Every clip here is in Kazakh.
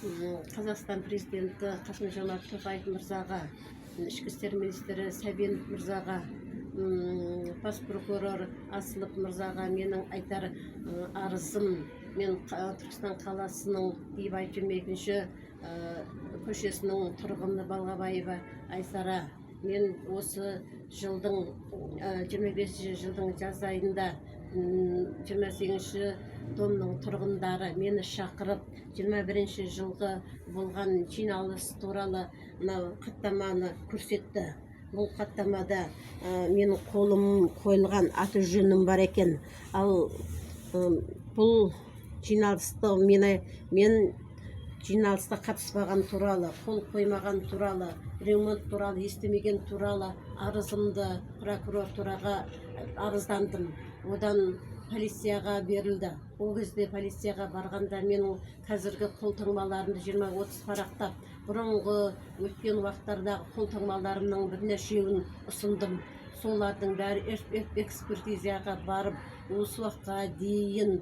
Қазақстан президенті Қасым-Жомарт Тоқаев мырзаға, ішкі істер министрі Сәбенов мырзаға, бас прокурор Асылов мырзаға менің айтар арызым, мен Түркістан қаласының Ибай 22-ші көшесінің тұрғыны Балғабаева Айсара. Мен осы жылдың 25 жылдың жаз айында 28-ші домның тұрғындары мені шақырып 21-ші жылғы болған жиналыс туралы хаттаманы көрсетті. Бұл хаттамада менің қолым қойылған аты жөнім бар екен. Ал бұл жиналысты мен жиналысқа қатыспаған туралы, қол қоймаған туралы, ремонт туралы естімеген туралы арызымды прокуратураға арыздандым. Одан полицияға берілді. Ол кезде полицияға барғанда менің қазіргі қолтаңбаларымды 20-30 парақтап, бұрынғы өткен уақыттардағы қолтаңбаларымның бірнешеуін ұсындым. Солардың бәрі экспертизаға барып, осы уақытқа дейін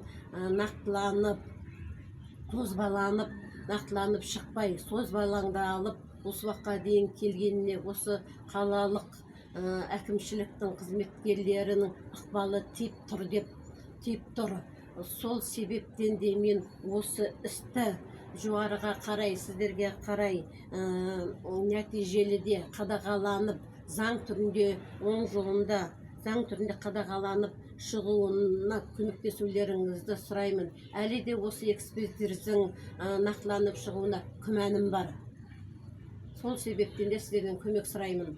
нақтыланып шықпай, созбайлаңды алып, осы уақытқа дейін келгеніне осы қалалық әкімшіліктің қызметкерлерінің ықпалы тиіп тұр. Сол себептен де мен осы істі жоғарыға қарай, сіздерге қарай нәтижелі де қадағаланып, заң түрінде, оң жолында, заң түрінде қадағаланып шығуына көмектесулеріңізді сұраймын. Әлі де осы экспертизаның нақтыланып шығуына күмәнім бар. Сол себептен де сіздерден көмек сұраймын.